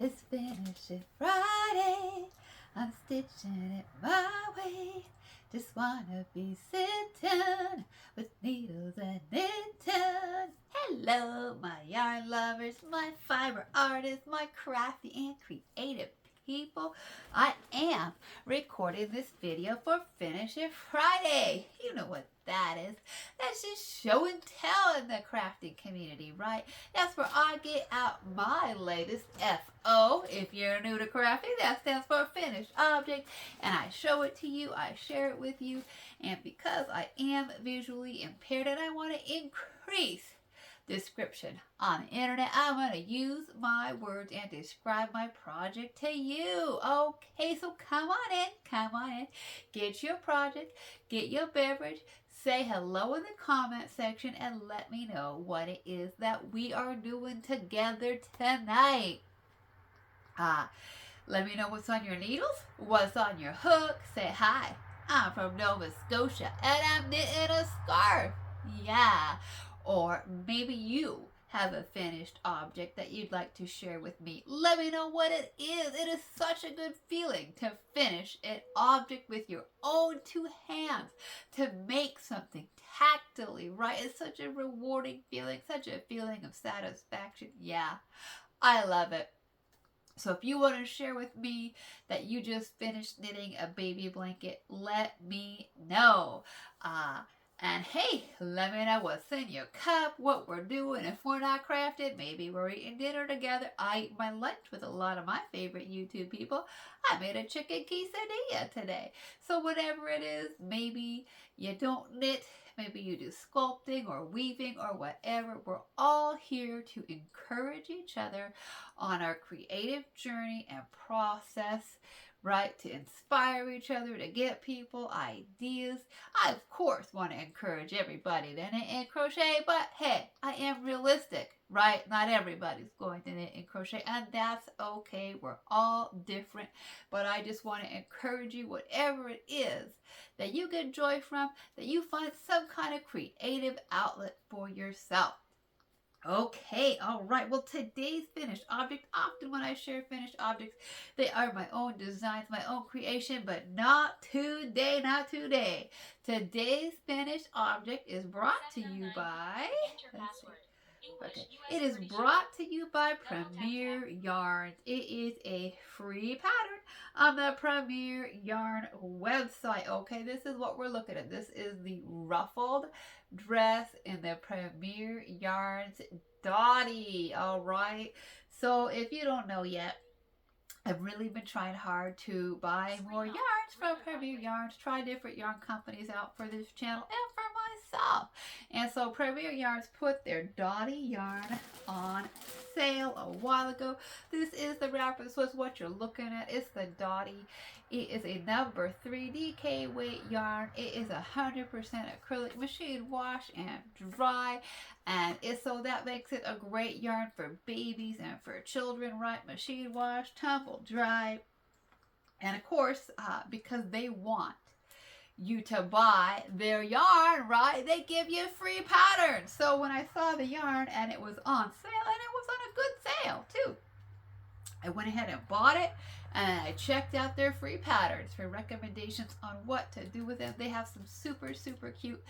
It's Finish It Friday. I'm stitching it my way. Just wanna be sitting with needles and knitting. Hello, my yarn lovers, my fiber artists, my crafty and creative people. I am recording this video for Finish It Friday. You know what that is. That's just show and tell in the crafting community, right? That's where I get out my latest FO. If you're new to crafting, that stands for finished object. And I show it to you, I share it with you. And because I am visually impaired and I want to increase description on the internet, I'm going to use my words and describe my project to you. Okay, so come on in, get your project, get your beverage, say hello in the comment section, and let me know what it is that we are doing together tonight. Let me know what's on your needles, what's on your hook. Say hi, I'm from Nova Scotia and I'm knitting a scarf. Yeah. Or maybe you have a finished object that you'd like to share with me. Let me know what it is. It is such a good feeling to finish an object with your own two hands, to make something tactily, right? It's such a rewarding feeling, such a feeling of satisfaction. Yeah, I love it. So if you want to share with me that you just finished knitting a baby blanket, let me know. And hey, let me know what's in your cup, what we're doing. If we're not crafting, maybe we're eating dinner together. I eat my lunch with a lot of my favorite YouTube people. I made a chicken quesadilla today. So whatever it is, maybe you don't knit, maybe you do sculpting or weaving or whatever. We're all here to encourage each other on our creative journey and process, right? To inspire each other, to get people ideas. I, of course, want to encourage everybody to knit and crochet, but hey, I am realistic, right? Not everybody's going to knit and crochet, and that's okay. We're all different, but I just want to encourage you, whatever it is that you get joy from, that you find some kind of creative outlet for yourself. Okay, all right. Well, today's finished object, often when I share finished objects, they are my own designs, my own creation, but not today, not today. Today's finished object is brought to you by, okay, it is brought to you by Premier Yarns. It is a free pattern on the Premier Yarn website. Okay, this is what we're looking at. This is the ruffled dress in the Premier Yarns Dottie. All right. So if you don't know yet, I've really been trying hard to buy more yarns from Premier Yarns, try different yarn companies out for this channel and for myself. And so Premier Yarns put their Dottie yarn on sale a while ago. This is the wrapper. This was what you're looking at. It's the Dottie. It is a number 3 DK weight yarn. It is 100% acrylic, machine wash and dry. And so that makes it a great yarn for babies and for children, right? Machine wash, tumble dry. And of course, because they want you to buy their yarn, right? They give you free patterns. So when I saw the yarn and it was on sale, and it was on a good sale too, I went ahead and bought it, and I checked out their free patterns for recommendations on what to do with them. They have some super, super cute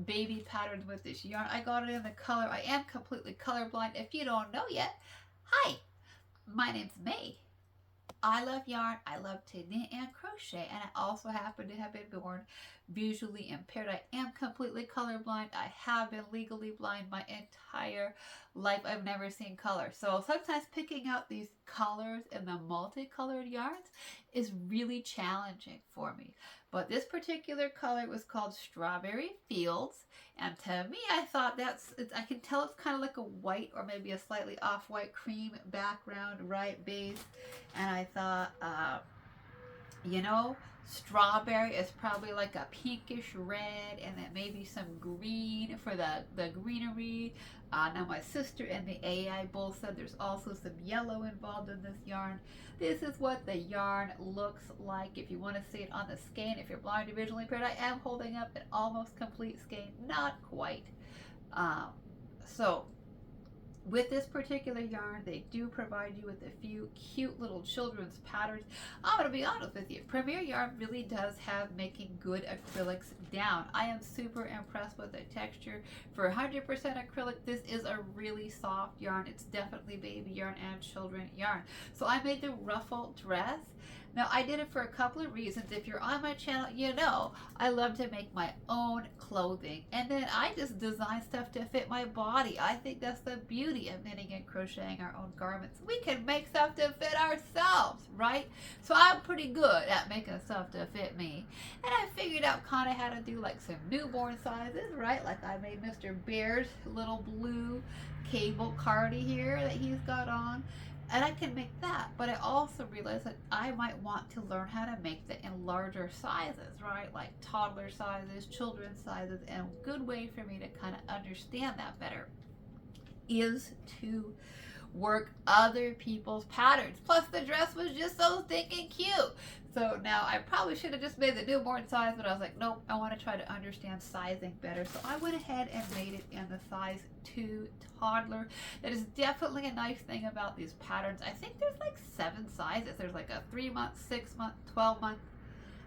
baby patterns with this yarn. I got it in the color. I am completely colorblind. If you don't know yet, hi, my name's May. I love yarn, I love to knit and crochet, and I also happen to have been born visually impaired. I am completely colorblind. I have been legally blind my entire life. I've never seen color. So sometimes picking out these colors in the multicolored yarns is really challenging for me. But this particular color was called Strawberry Fields. And to me, I thought I can tell it's kind of like a white or maybe a slightly off-white cream background, right, base. And I thought, strawberry is probably like a pinkish red, and then maybe some green for the greenery. Now my sister and the AI both said there's also some yellow involved in this yarn. This is what the yarn looks like. If you want to see it on the skein, if you're blind or visually impaired, I am holding up an almost complete skein, not quite. So With this particular yarn, they do provide you with a few cute little children's patterns. I'm going to be honest with you. Premier Yarn really does have making good acrylics down. I am super impressed with the texture. For 100% acrylic, this is a really soft yarn. It's definitely baby yarn and children yarn. So I made the ruffle dress. Now, I did it for a couple of reasons. If you're on my channel, you know I love to make my own clothing. And then I just design stuff to fit my body. I think that's the beauty of knitting and crocheting our own garments. We can make stuff to fit ourselves, right? So I'm pretty good at making stuff to fit me. And I figured out kind of how to do like some newborn sizes, right? Like I made Mr. Bear's little blue cable cardi here that he's got on. And I can make that, but I also realized that I might want to learn how to make them in larger sizes, right? Like toddler sizes, children's sizes, and a good way for me to kind of understand that better is to work other people's patterns. Plus the dress was just so stinking cute. So now I probably should have just made the newborn size, but I was like, nope, I want to try to understand sizing better. So I went ahead and made it in the size 2 toddler. That is definitely a nice thing about these patterns. I think there's like 7 sizes. There's like a 3-month, 6-month, 12-month,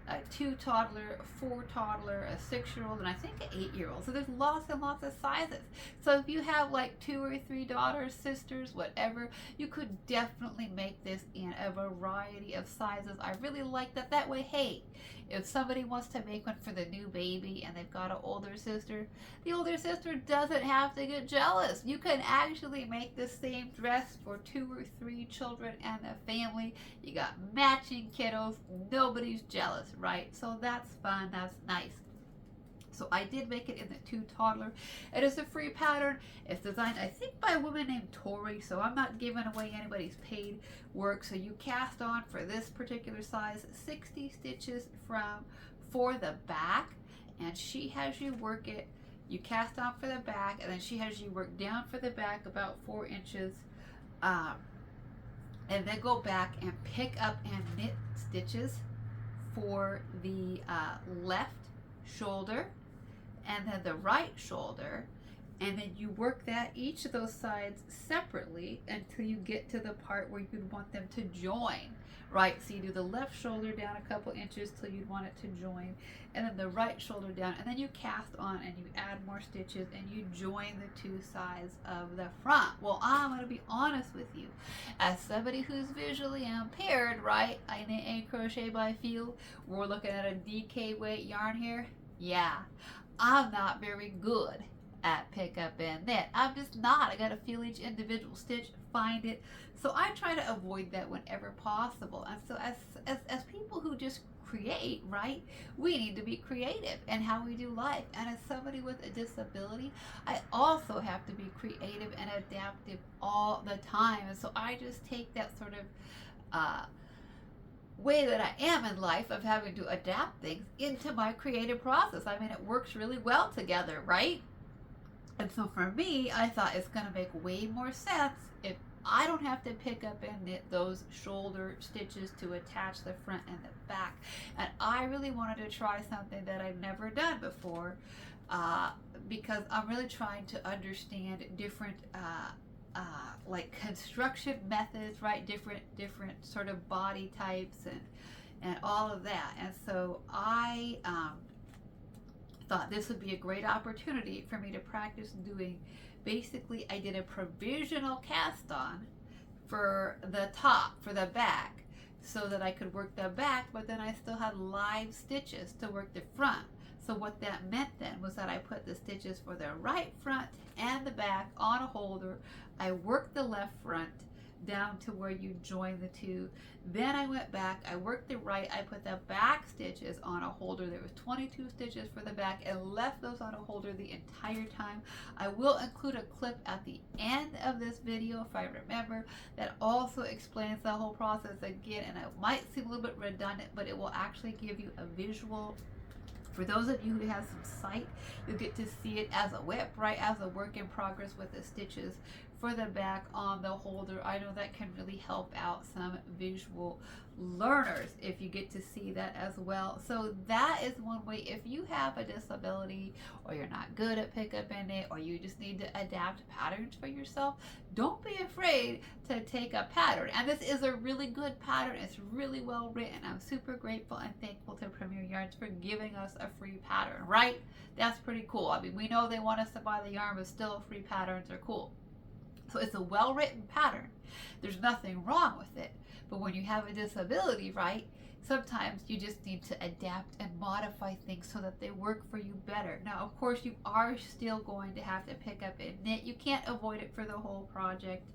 a 2 toddler, a 4 toddler, a 6-year-old, and I think an 8-year-old. So there's lots and lots of sizes. So if you have like 2 or 3 daughters, sisters, whatever, you could definitely make this in a variety of sizes. I really like that. That way, hey, if somebody wants to make one for the new baby and they've got an older sister, the older sister doesn't have to get jealous. You can actually make the same dress for 2 or 3 children and a family. You got matching kiddos. Nobody's jealous, right? So that's fun. That's nice. So I did make it in the 2 toddler. It is a free pattern. It's designed, I think, by a woman named Tori, so I'm not giving away anybody's paid work. So you cast on, for this particular size, 60 stitches for the back, and she has you work it. You cast on for the back, and then she has you work down for the back about 4 inches, and then go back and pick up and knit stitches for the left shoulder and then the right shoulder, and then you work that each of those sides separately until you get to the part where you'd want them to join, right? So you do the left shoulder down a couple inches till you'd want it to join, and then the right shoulder down, and then you cast on and you add more stitches and you join the 2 sides of the front. Well, I'm going to be honest with you, as somebody who's visually impaired, right? I knit and crochet by feel. We're looking at a DK weight yarn here. Yeah, I'm not very good at pick up and knit. I'm just not. I got to feel each individual stitch, find it. So I try to avoid that whenever possible. And so as people who just create, right, we need to be creative in how we do life. And as somebody with a disability, I also have to be creative and adaptive all the time. And so I just take that sort of way that I am in life of having to adapt things into my creative process. I mean, it works really well together, right? And so for me, I thought it's going to make way more sense if I don't have to pick up and knit those shoulder stitches to attach the front and the back. And I really wanted to try something that I've never done before, because I'm really trying to understand different like construction methods, right? Different sort of body types and all of that. And so I thought this would be a great opportunity for me to practice doing. Basically, I did a provisional cast on for the top, for the back, so that I could work the back, but then I still had live stitches to work the front. So what that meant then was that I put the stitches for the right front and the back on a holder. I worked the left front down to where you join the 2. Then I went back, I worked the right, I put the back stitches on a holder. There was 22 stitches for the back, and left those on a holder the entire time. I will include a clip at the end of this video, if I remember, that also explains the whole process again, and it might seem a little bit redundant, but it will actually give you a visual. For those of you who have some sight, you'll get to see it as a whip, right? As a work in progress with the stitches for the back on the holder. I know that can really help out some visual learners if you get to see that as well. So that is one way. If you have a disability, or you're not good at pickup and knit, or you just need to adapt patterns for yourself, don't be afraid to take a pattern. And this is a really good pattern. It's really well written. I'm super grateful and thankful to Premier Yarns for giving us a free pattern, right? That's pretty cool. I mean, we know they want us to buy the yarn, but still free patterns are cool. So it's a well-written pattern. There's nothing wrong with it. But when you have a disability, right, sometimes you just need to adapt and modify things so that they work for you better. Now, of course, you are still going to have to pick up and knit. You can't avoid it for the whole project.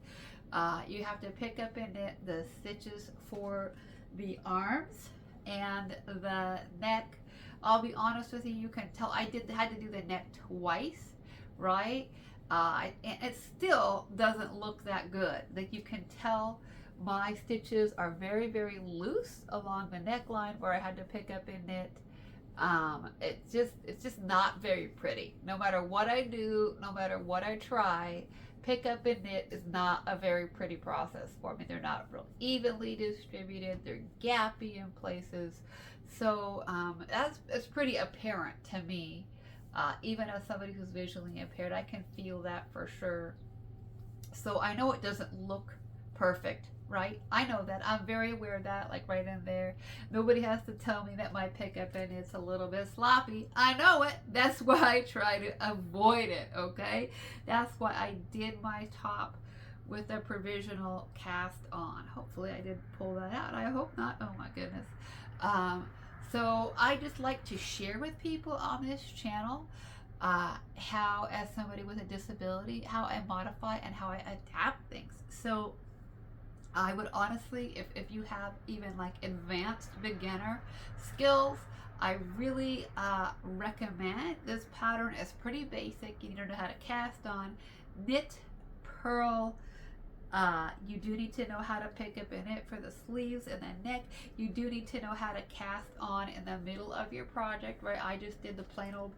You have to pick up and knit the stitches for the arms and the neck. I'll be honest with you, you can tell I had to do the neck twice, right? And it still doesn't look that good. Like, you can tell my stitches are very, very loose along the neckline where I had to pick up and knit. It's just not very pretty. No matter what I do, no matter what I try, pick up and knit is not a very pretty process for me. They're not real evenly distributed. They're gappy in places. So it's pretty apparent to me. Even as somebody who's visually impaired, I can feel that for sure. So I know it doesn't look perfect, right? I know that. I'm very aware of that, like right in there. Nobody has to tell me that my pickup and it's a little bit sloppy. I know it. That's why I try to avoid it, okay? That's why I did my top with a provisional cast on. Hopefully I didn't pull that out. I hope not. Oh my goodness. So I just like to share with people on this channel how, as somebody with a disability, how I modify and how I adapt things. So I would honestly, if you have even like advanced beginner skills, I really recommend this pattern. It's pretty basic. You need to know how to cast on, knit, purl. You do need to know how to pick up and knit for the sleeves and the neck. You do need to know how to cast on in the middle of your project, right? I just did the plain old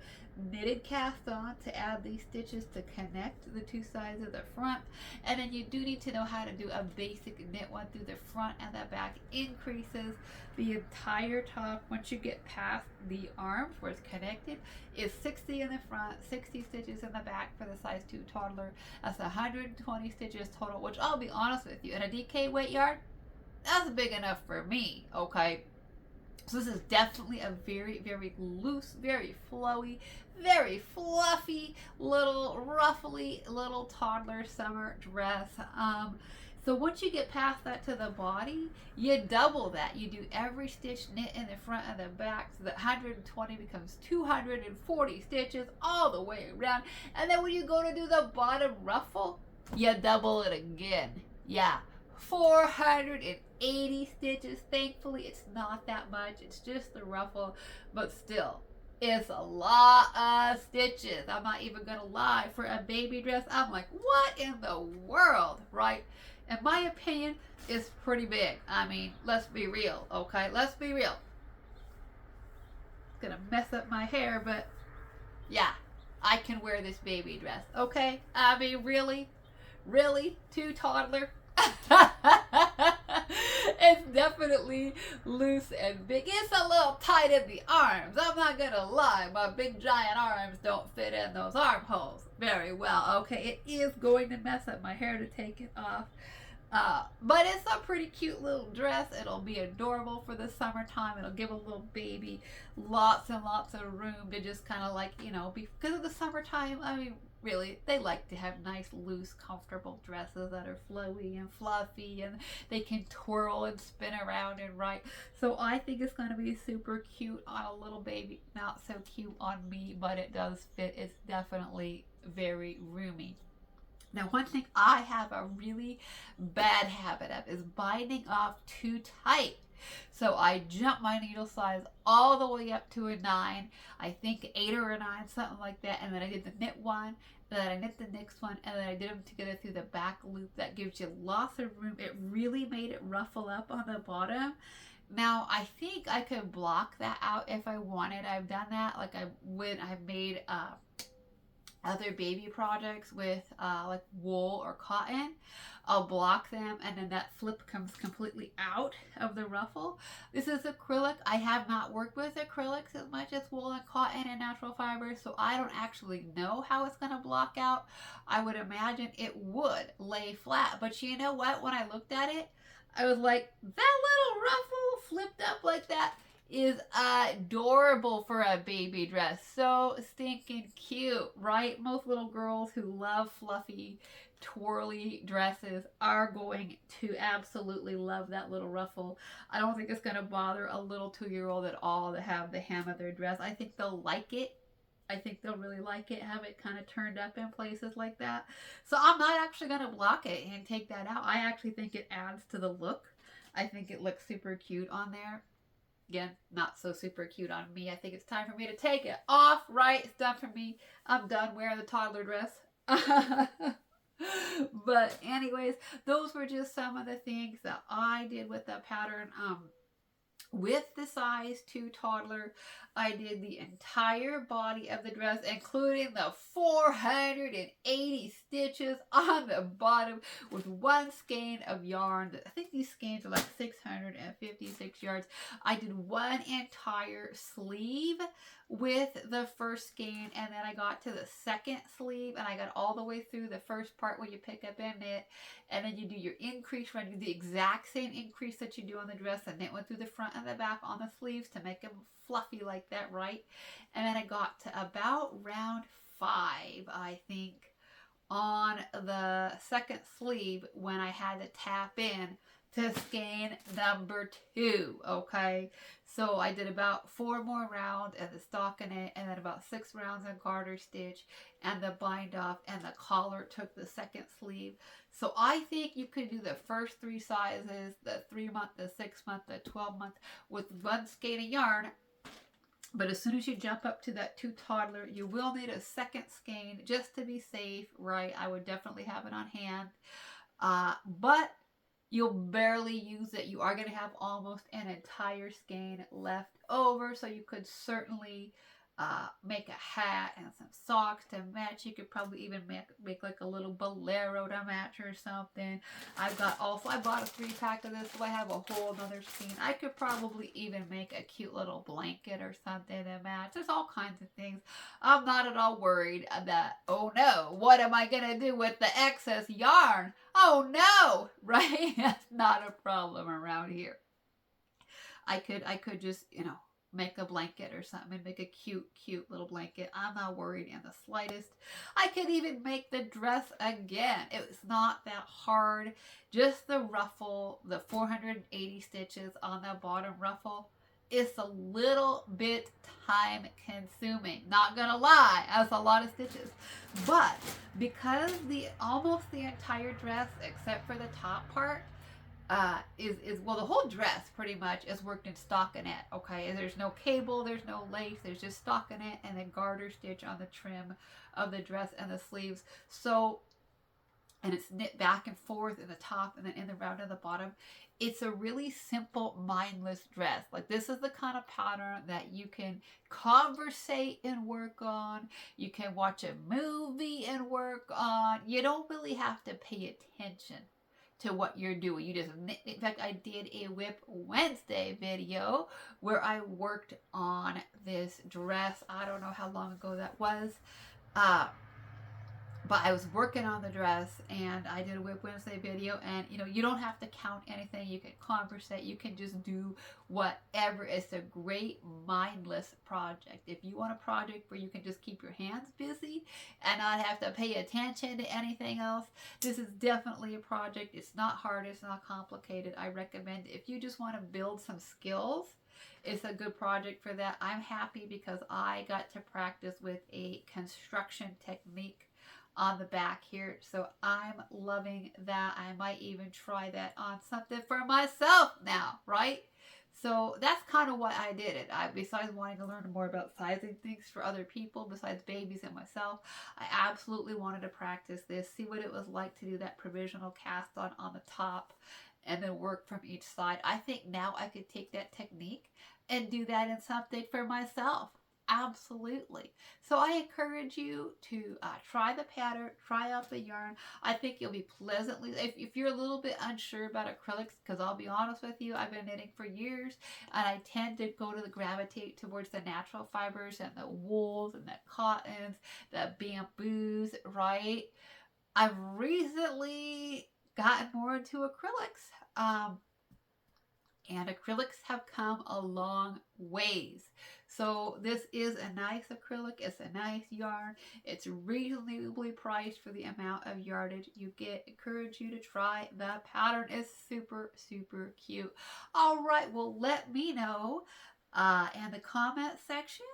knitted cast on to add these stitches to connect the two sides of the front. And then you do need to know how to do a basic knit one through the front and the back. Increases the entire top. Once you get past the arms where it's connected, is 60 in the front, 60 stitches in the back for the size 2 toddler. That's 120 stitches total, which I'll be honest with you, in a DK weight yarn, that's big enough for me, okay? So this is definitely a very, very loose, very flowy, very fluffy little ruffly little toddler summer dress. So once you get past that to the body, you double that. You do every stitch knit in the front and the back, so that 120 becomes 240 stitches all the way around. And then when you go to do the bottom ruffle, you double it again. Yeah, 480 stitches. Thankfully, it's not that much. It's just the ruffle, but still, it's a lot of stitches. I'm not even gonna lie. For a baby dress, I'm like, what in the world, right? In my opinion, it's pretty big. I mean, let's be real, okay? Let's be real. It's gonna mess up my hair, but yeah, I can wear this baby dress, okay? I mean, really? Really? 2 toddler? It's definitely loose and big. It's a little tight in the arms. I'm not gonna lie. My big giant arms don't fit in those armholes very well. Okay, it is going to mess up my hair to take it off. But it's a pretty cute little dress. It'll be adorable for the summertime. It'll give a little baby lots and lots of room to just kind of like, you know, because of the summertime, I mean, really, they like to have nice, loose, comfortable dresses that are flowy and fluffy, and they can twirl and spin around and right. So I think it's going to be super cute on a little baby. Not so cute on me, but it does fit. It's definitely very roomy. Now, one thing I have a really bad habit of is binding off too tight. So I jump my needle size all the way up to a 9, I think 8 or a 9, something like that, and then I did the knit one, and then I knit the next one, and then I did them together through the back loop. That gives you lots of room. It really made it ruffle up on the bottom. Now, I think I could block that out if I wanted. I've done that, like I've made other baby projects with like wool or cotton. I'll block them and then that flip comes completely out of the ruffle. This is acrylic. I have not worked with acrylics as much as wool and cotton and natural fibers, so I don't actually know how it's going to block out. I would imagine it would lay flat, but you know what? When I looked at it, I was like, that little ruffle flipped up like that is adorable for a baby dress. So stinking cute, right? Most little girls who love fluffy, twirly dresses are going to absolutely love that little ruffle. I don't think it's going to bother a little 2-year-old at all to have the hem of their dress. I think they'll like it. I think they'll really like it, have it kind of turned up in places like that. So I'm not actually going to block it and take that out. I actually think it adds to the look. I think it looks super cute on there. Again, not so super cute on me. I think it's time for me to take it off, right? It's done for me. I'm done wearing the toddler dress. But anyways, those were just some of the things that I did with the pattern. With the size 2 toddler, I did the entire body of the dress, including the 480 stitches on the bottom with one skein of yarn. I think these skeins are like 656 yards. I did one entire sleeve with the first skein, and then I got to the second sleeve, and I got all the way through the first part where you pick up and knit, and then you do your increase run. You do the exact same increase that you do on the dress, and knit went through the front and the back on the sleeves to make them fluffy like that, right? And then I got to about round 5, I think, on the second sleeve when I had to tap in to skein number 2, okay? So I did about 4 more rounds of the stockinette, and then about 6 rounds of garter stitch and the bind off, and the collar took the second sleeve. So I think you could do the first 3 sizes, the 3-month, the 6-month, the 12-month with one skein of yarn. But as soon as you jump up to that 2 toddler, you will need a second skein just to be safe, right? I would definitely have it on hand. But you'll barely use it. You are going to have almost an entire skein left over, so you could certainly make a hat and some socks to match. You could probably even make like a little bolero to match or something. I bought a 3-pack of this, so I have a whole other skein. I could probably even make a cute little blanket or something to match. There's all kinds of things. I'm not at all worried that, oh no, what am I going to do with the excess yarn? Oh no, right? That's not a problem around here. I could just, make a blanket or something and make a cute little blanket. I'm not worried in the slightest. I could even make the dress again. It was not that hard. Just the ruffle, the 480 stitches on the bottom ruffle. It's a little bit time consuming. Not gonna lie, that's a lot of stitches. But because almost the entire dress, except for the top part, well, the whole dress pretty much is worked in stockinette, okay? There's no cable, there's no lace, there's just stockinette and then garter stitch on the trim of the dress and the sleeves. So, and it's knit back and forth in the top and then in the round at the bottom. It's a really simple, mindless dress. Like, this is the kind of pattern that you can conversate and work on. You can watch a movie and work on. You don't really have to pay attention to what you're doing. You just knit. In fact, I did a Whip Wednesday video where I worked on this dress. I don't know how long ago that was. But I was working on the dress and I did a Whip Wednesday video, and you don't have to count anything. You can conversate. You can just do whatever. It's a great mindless project. If you want a project where you can just keep your hands busy and not have to pay attention to anything else, this is definitely a project. It's not hard. It's not complicated. I recommend it. If you just want to build some skills, it's a good project for that. I'm happy because I got to practice with a construction technique on the back here, so I'm loving that. I might even try that on something for myself now, right? So that's kind of why I did it. Besides wanting to learn more about sizing things for other people besides babies and myself, I absolutely wanted to practice this, see what it was like to do that provisional cast on the top and then work from each side. I think now I could take that technique and do that in something for myself. Absolutely. So I encourage you to try the pattern, try out the yarn. I think you'll be pleasantly, if you're a little bit unsure about acrylics, because I'll be honest with you, I've been knitting for years, and I tend to go to the gravitate towards the natural fibers and the wools and the cottons, the bamboos, right? I've recently gotten more into acrylics. And acrylics have come a long ways. So this is a nice acrylic. It's a nice yarn. It's reasonably priced for the amount of yardage you get. Encourage you to try. The pattern is super, super cute. All right, well, let me know in the comment section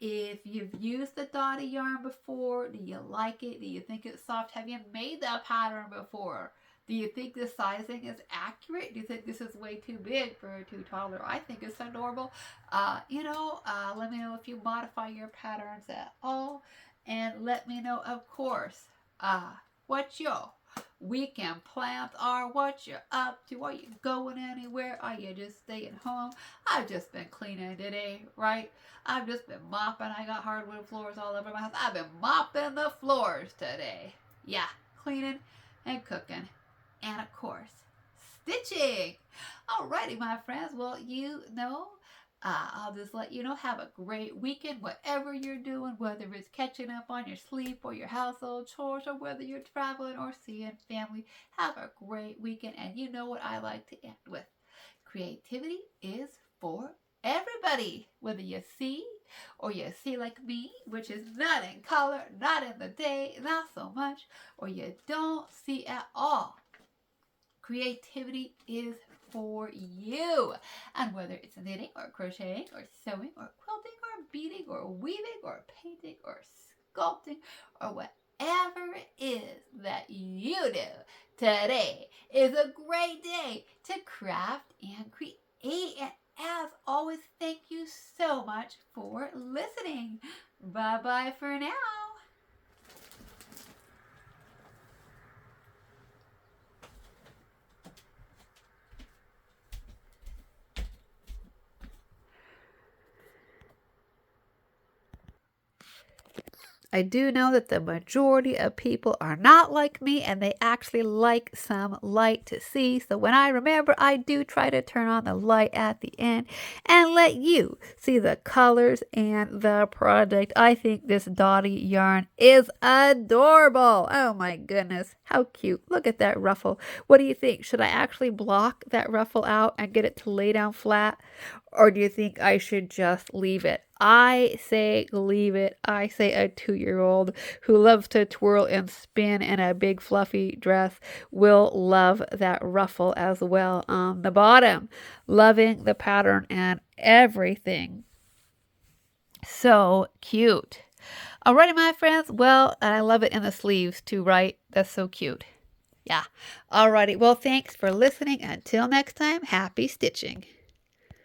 if you've used the Dottie yarn before. Do you like it? Do you think it's soft? Have you made that pattern before? Do you think the sizing is accurate? Do you think this is way too big for a toddler? I think it's adorable. Let me know if you modify your patterns at all. And let me know, of course, what your weekend plans are, what you're up to. Are you going anywhere? Are you just staying home? I've just been cleaning today, right? I've just been mopping. I got hardwood floors all over my house. I've been mopping the floors today. Yeah, cleaning and cooking. And of course, stitching. Alrighty, my friends. Well, I'll just let you know. Have a great weekend, whatever you're doing, whether it's catching up on your sleep or your household chores, or whether you're traveling or seeing family. Have a great weekend. And you know what I like to end with. Creativity is for everybody. Whether you see or you see like me, which is not in color, not in the day, not so much, or you don't see at all. Creativity is for you. And whether it's knitting or crocheting or sewing or quilting or beading or weaving or painting or sculpting or whatever it is that you do, today is a great day to craft and create. And as always, thank you so much for listening. Bye-bye for now. I do know that the majority of people are not like me, and they actually like some light to see. So when I remember, I do try to turn on the light at the end and let you see the colors and the product. I think this Dottie yarn is adorable. Oh my goodness, how cute. Look at that ruffle. What do you think? Should I actually block that ruffle out and get it to lay down flat? Or do you think I should just leave it? I say leave it. I say a 2-year-old who loves to twirl and spin in a big fluffy dress will love that ruffle as well on the bottom. Loving the pattern and everything. So cute. Alrighty, my friends. Well, I love it in the sleeves too, right? That's so cute. Yeah. Alrighty. Well, thanks for listening. Until next time, happy stitching.